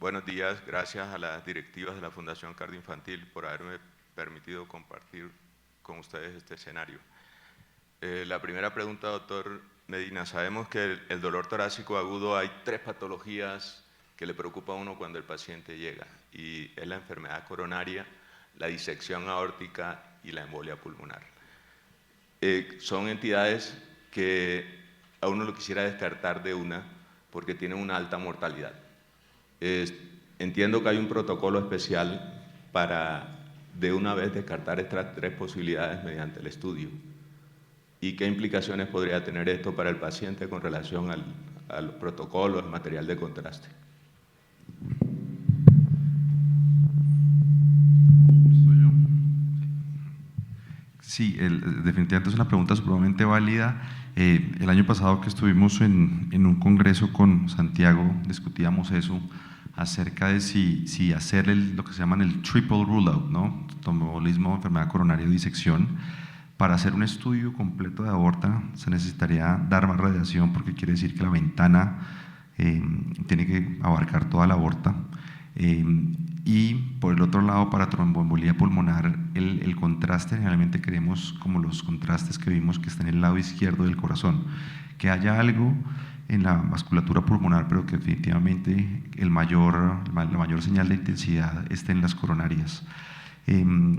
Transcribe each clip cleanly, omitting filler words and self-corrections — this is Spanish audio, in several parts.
Buenos días, gracias a las directivas de la Fundación Cardioinfantil por haberme permitido compartir con ustedes este escenario. La primera pregunta, doctor Medina. Sabemos que el dolor torácico agudo, hay 3 patologías que le preocupa a uno cuando el paciente llega, y es la enfermedad coronaria, la disección aórtica y la embolia pulmonar. Son entidades que a uno lo quisiera descartar de una porque tienen una alta mortalidad. Entiendo que hay un protocolo especial para de una vez descartar estas 3 posibilidades mediante el estudio. ¿Y qué implicaciones podría tener esto para el paciente con relación al protocolo, al material de contraste? Sí, definitivamente es una pregunta supremamente válida. El año pasado que estuvimos en un congreso con Santiago, discutíamos eso, acerca de si hacer lo que se llaman el triple rule out, ¿no? Tromboembolismo, enfermedad coronaria y disección. Para hacer un estudio completo de aorta se necesitaría dar más radiación, porque quiere decir que la ventana tiene que abarcar toda la aorta. Y por el otro lado, para tromboembolía pulmonar, el contraste, generalmente queremos como los contrastes que vimos que están en el lado izquierdo del corazón, que haya algo en la vasculatura pulmonar, pero que definitivamente la mayor señal de intensidad esté en las coronarias.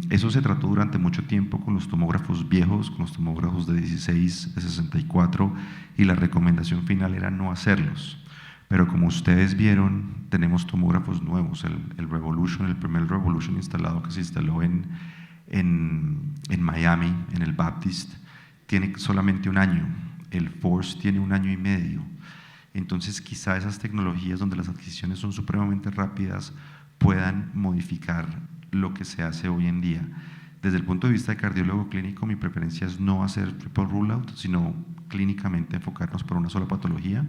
Eso se trató durante mucho tiempo con los tomógrafos viejos, con los tomógrafos de 16, de 64, y la recomendación final era no hacerlos. Pero como ustedes vieron, tenemos tomógrafos nuevos. El Revolution, el primer Revolution instalado, que se instaló en Miami, en el Baptist, tiene solamente 1 año. El Force tiene 1 año y medio. Entonces, quizá esas tecnologías donde las adquisiciones son supremamente rápidas puedan modificar lo que se hace hoy en día. Desde el punto de vista de cardiólogo clínico, mi preferencia es no hacer triple rule out, sino clínicamente enfocarnos por una sola patología,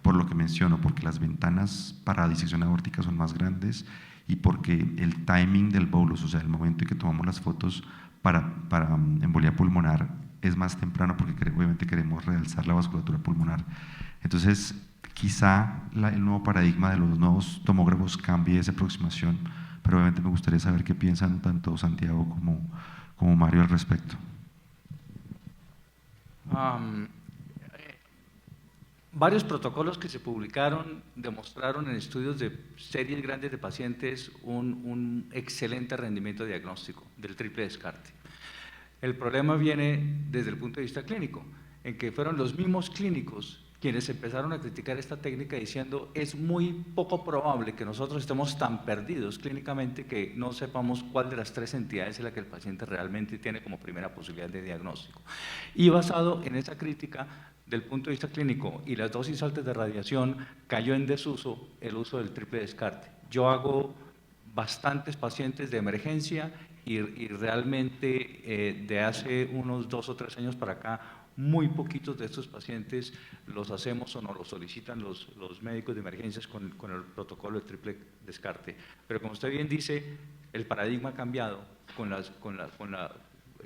por lo que menciono, porque las ventanas para disección aórtica son más grandes y porque el timing del bolus, o sea, el momento en que tomamos las fotos para embolia pulmonar, es más temprano, porque obviamente queremos realzar la vasculatura pulmonar. Entonces, quizá el nuevo paradigma de los nuevos tomógrafos cambie esa aproximación, pero obviamente me gustaría saber qué piensan tanto Santiago como Mario al respecto. Varios protocolos que se publicaron demostraron en estudios de series grandes de pacientes un excelente rendimiento diagnóstico del triple descarte. El problema viene desde el punto de vista clínico, en que fueron los mismos clínicos quienes empezaron a criticar esta técnica diciendo es muy poco probable que nosotros estemos tan perdidos clínicamente que no sepamos cuál de las 3 entidades es la que el paciente realmente tiene como primera posibilidad de diagnóstico. Y basado en esa crítica del punto de vista clínico y las dosis altas de radiación, cayó en desuso el uso del triple descarte. Yo hago bastantes pacientes de emergencia y realmente de hace unos 2 o 3 años para acá, muy poquitos de estos pacientes los hacemos o nos los solicitan los médicos de emergencias con el protocolo de triple descarte. Pero como usted bien dice, el paradigma ha cambiado con la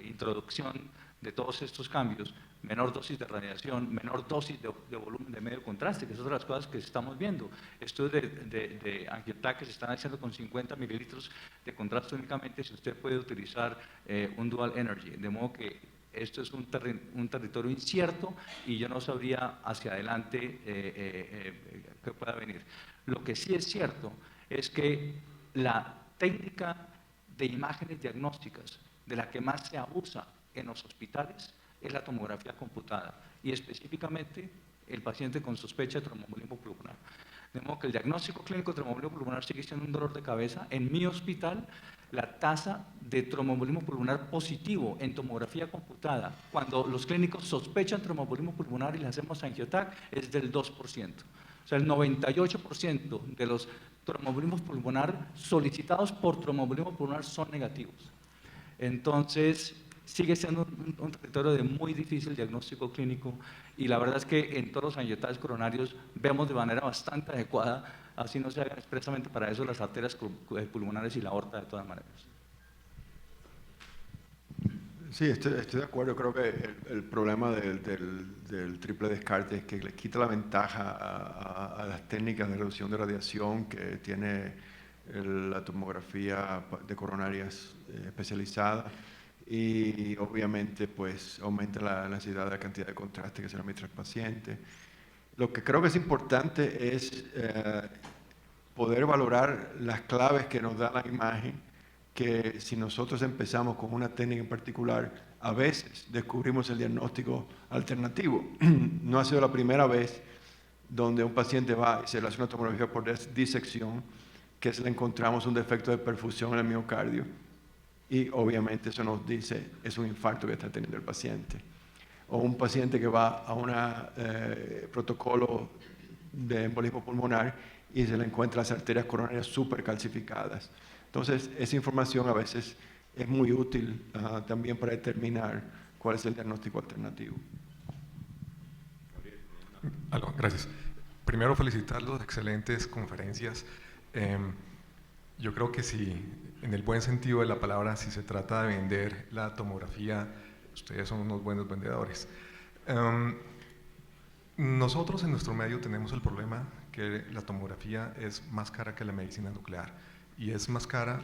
introducción de todos estos cambios, menor dosis de radiación, menor dosis de volumen de medio contraste, que es otra de las cosas que estamos viendo. Estudios de Angiotac que se están haciendo con 50 mililitros de contraste únicamente si usted puede utilizar un dual energy, de modo que esto es un territorio incierto y yo no sabría hacia adelante qué pueda venir. Lo que sí es cierto es que la técnica de imágenes diagnósticas de la que más se abusa en los hospitales es la tomografía computada y específicamente el paciente con sospecha de tromboembolismo pulmonar. De modo que el diagnóstico clínico de tromboembolismo pulmonar sigue siendo un dolor de cabeza. En mi hospital, la tasa de tromboembolismo pulmonar positivo en tomografía computada, cuando los clínicos sospechan tromboembolismo pulmonar y le hacemos angiotac, es del 2%. O sea, el 98% de los tromboembolismos pulmonar solicitados por tromboembolismo pulmonar son negativos. Entonces, sigue siendo un territorio de muy difícil diagnóstico clínico y la verdad es que en todos los angiotaques coronarios vemos de manera bastante adecuada, así no se hagan expresamente para eso las arterias pulmonares y la aorta de todas maneras. Sí, estoy de acuerdo. Creo que el problema del triple descarte es que le quita la ventaja a las técnicas de reducción de radiación que tiene la tomografía de coronarias especializada, y obviamente pues aumenta la necesidad de la cantidad de contraste que se le administra al paciente. Lo que creo que es importante es poder valorar las claves que nos da la imagen, que si nosotros empezamos con una técnica en particular, a veces descubrimos el diagnóstico alternativo. No ha sido la primera vez donde un paciente va y se le hace una tomografía por disección, que le encontramos un defecto de perfusión en el miocardio, y obviamente eso nos dice es un infarto que está teniendo el paciente. O un paciente que va a un protocolo de embolismo pulmonar y se le encuentra las arterias coronarias súper calcificadas. Entonces, esa información a veces es muy útil también para determinar cuál es el diagnóstico alternativo. Gracias. Primero, felicitarlos, excelentes conferencias. Yo creo que si, en el buen sentido de la palabra, si se trata de vender la tomografía, ustedes son unos buenos vendedores. Nosotros en nuestro medio tenemos el problema que la tomografía es más cara que la medicina nuclear, y es más cara,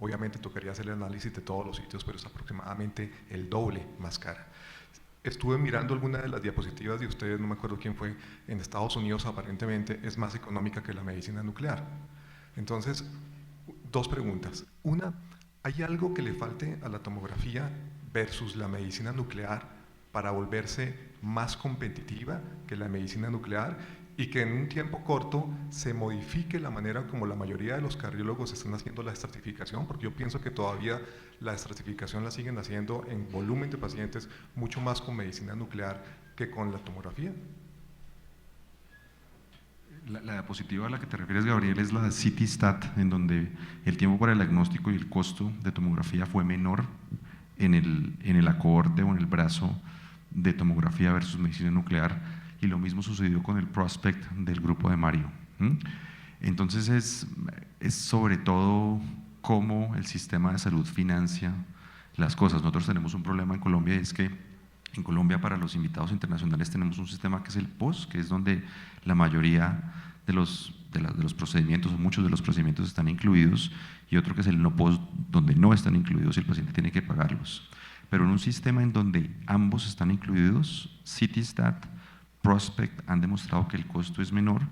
obviamente tocaría hacer el análisis de todos los sitios, pero es aproximadamente el doble más cara. Estuve mirando alguna de las diapositivas de ustedes, no me acuerdo quién fue, en Estados Unidos aparentemente es más económica que la medicina nuclear. Entonces, dos preguntas. Una, ¿hay algo que le falte a la tomografía versus la medicina nuclear para volverse más competitiva que la medicina nuclear, y que en un tiempo corto se modifique la manera como la mayoría de los cardiólogos están haciendo la estratificación? Porque yo pienso que todavía la estratificación la siguen haciendo en volumen de pacientes mucho más con medicina nuclear que con la tomografía. La diapositiva a la que te refieres, Gabriel, es la de CityStat, en donde el tiempo para el diagnóstico y el costo de tomografía fue menor en el acohorte o en el brazo de tomografía versus medicina nuclear, y lo mismo sucedió con el Prospect del grupo de Mario. Entonces es sobre todo cómo el sistema de salud financia las cosas. Nosotros tenemos un problema en Colombia, y es que en Colombia, para los invitados internacionales, tenemos un sistema que es el POS, que es donde la mayoría de los procedimientos, o muchos de los procedimientos, están incluidos, y otro que es el no POS, donde no están incluidos y el paciente tiene que pagarlos. Pero en un sistema en donde ambos están incluidos, CityStat, Prospect, han demostrado que el costo es menor,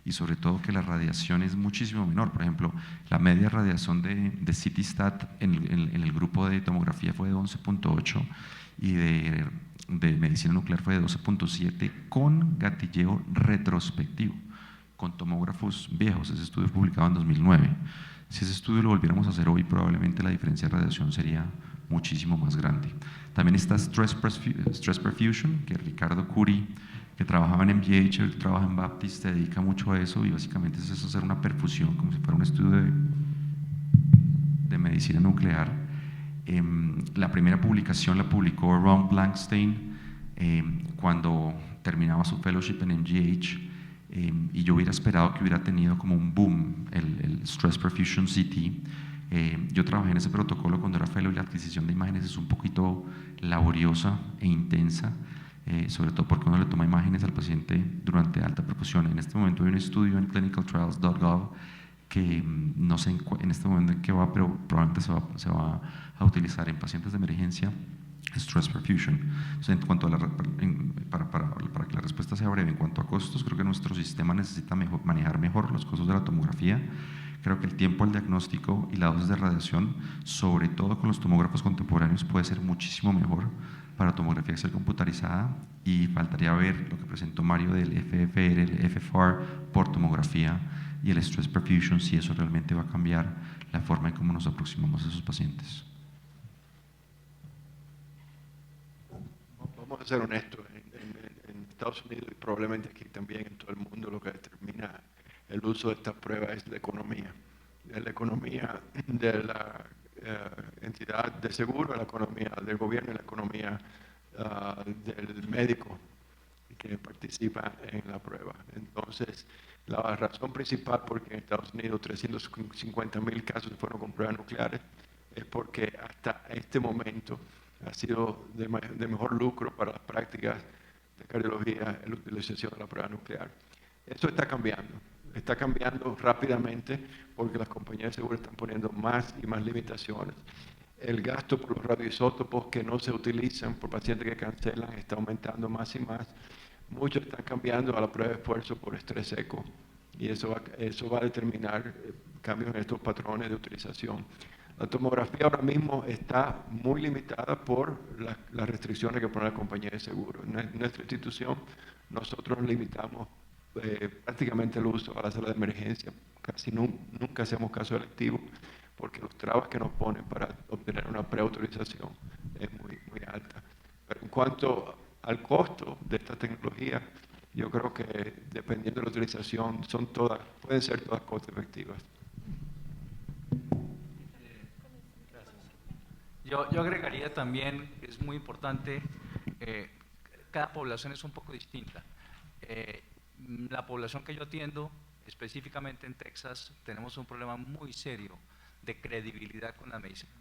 y sobre todo que la radiación es muchísimo menor. Por ejemplo, la media radiación de CityStat en el grupo de tomografía fue de 11.8, y de medicina nuclear fue de 12.7, con gatilleo retrospectivo, con tomógrafos viejos. Ese estudio fue publicado en 2009. Si ese estudio lo volviéramos a hacer hoy, probablemente la diferencia de radiación sería muchísimo más grande. También está Stress Perfusion, que Ricardo Curi, que trabajaba en MGH, él trabaja en Baptist, se dedica mucho a eso, y básicamente es eso, hacer una perfusión como si fuera un estudio de medicina nuclear. La primera publicación la publicó Ron Blankstein cuando terminaba su fellowship en MGH, y yo hubiera esperado que hubiera tenido como un boom el Stress Perfusion CT. Yo trabajé en ese protocolo cuando era fellow, y la adquisición de imágenes es un poquito laboriosa e intensa, sobre todo porque uno le toma imágenes al paciente durante alta perfusión. En este momento hay un estudio en clinicaltrials.gov que no sé en este momento en qué va, pero probablemente se va a utilizar en pacientes de emergencia, Stress Perfusion. Entonces, en cuanto a para que la respuesta sea breve, en cuanto a costos, creo que nuestro sistema necesita manejar mejor los costos de la tomografía. Creo que el tiempo al diagnóstico y la dosis de radiación, sobre todo con los tomógrafos contemporáneos, puede ser muchísimo mejor para tomografía axial computarizada, y faltaría ver lo que presentó Mario del FFR, el FFR por tomografía, y el Stress Perfusion, si eso realmente va a cambiar la forma en cómo nos aproximamos a esos pacientes. Vamos a ser honestos, en Estados Unidos, y probablemente aquí también en todo el mundo, lo que determina el uso de estas pruebas es la economía de la entidad de seguro, la economía del gobierno y la economía del médico que participa en la prueba. Entonces, la razón principal por que en Estados Unidos 350,000 casos fueron con pruebas nucleares es porque hasta este momento ha sido de mejor lucro para las prácticas de cardiología en la utilización de la prueba nuclear. Eso está cambiando rápidamente porque las compañías de seguro están poniendo más y más limitaciones. El gasto por los radioisótopos que no se utilizan por pacientes que cancelan está aumentando más y más. Muchos están cambiando a la prueba de esfuerzo por estrés seco y eso va a determinar cambios en estos patrones de utilización. La tomografía ahora mismo está muy limitada por las restricciones que pone la compañía de seguro. En nuestra institución nosotros limitamos prácticamente el uso a la sala de emergencia. Casi nunca hacemos caso electivo porque los trabas que nos ponen para obtener una preautorización es muy alta. Pero en cuanto al costo de esta tecnología, yo creo que dependiendo de la utilización pueden ser todas costo efectivas. Yo agregaría también, es muy importante, cada población es un poco distinta. La población que yo atiendo, específicamente en Texas, tenemos un problema muy serio de credibilidad con la medicina.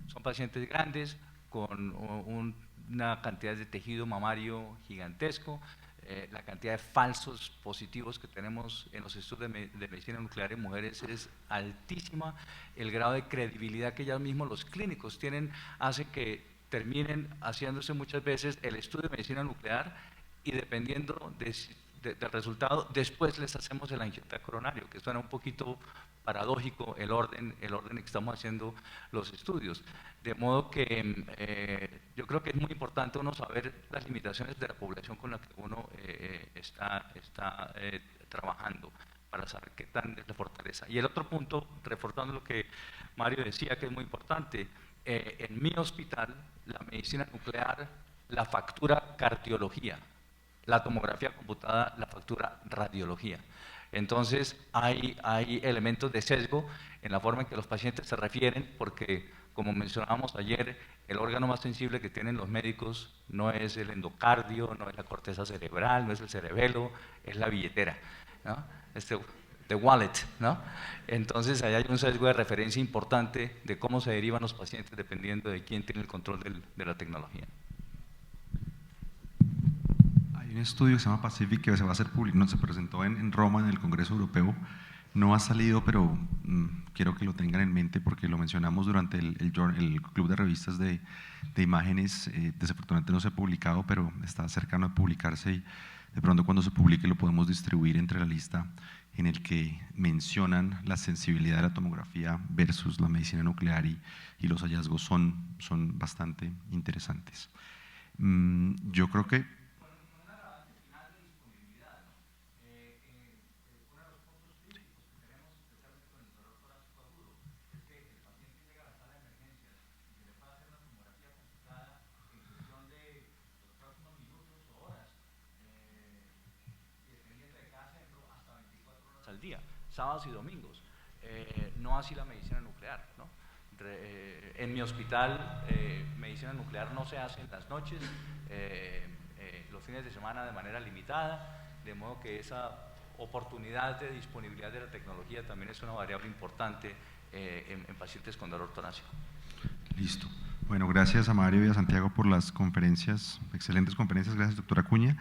Son pacientes grandes con una cantidad de tejido mamario gigantesco. La cantidad de falsos positivos que tenemos en los estudios de medicina nuclear en mujeres es altísima. El grado de credibilidad que ya mismos los clínicos tienen hace que terminen haciéndose muchas veces el estudio de medicina nuclear y dependiendo del resultado, después les hacemos el angiograma coronario, que suena un poquito paradójico el orden en que estamos haciendo los estudios. De modo que yo creo que es muy importante uno saber las limitaciones de la población con la que uno está trabajando para saber qué tan es la fortaleza. Y el otro punto, reforzando lo que Mario decía, que es muy importante, en mi hospital, la medicina nuclear la factura cardiología, la tomografía computada la factura radiología. Entonces hay elementos de sesgo en la forma en que los pacientes se refieren, porque como mencionábamos ayer, el órgano más sensible que tienen los médicos no es el endocardio, no es la corteza cerebral, no es el cerebelo, es la billetera, ¿no? The wallet, ¿no? Entonces ahí hay un sesgo de referencia importante de cómo se derivan los pacientes dependiendo de quién tiene el control de la tecnología. Hay un estudio que se llama Pacific que se va a hacer público, no, se presentó en Roma en el Congreso Europeo, no ha salido, pero quiero que lo tengan en mente porque lo mencionamos durante el club de revistas de imágenes. Desafortunadamente no se ha publicado, pero está cercano a publicarse y de pronto cuando se publique lo podemos distribuir entre la lista en el que mencionan la sensibilidad de la tomografía versus la medicina nuclear y los hallazgos son bastante interesantes. Yo creo que al día, sábados y domingos, no así la medicina nuclear, ¿no? En mi hospital, medicina nuclear no se hace en las noches, los fines de semana de manera limitada, de modo que esa oportunidad de disponibilidad de la tecnología también es una variable importante en pacientes con dolor torácico. Listo. Bueno, gracias a Mario y a Santiago por las conferencias, excelentes conferencias, gracias doctora Acuña.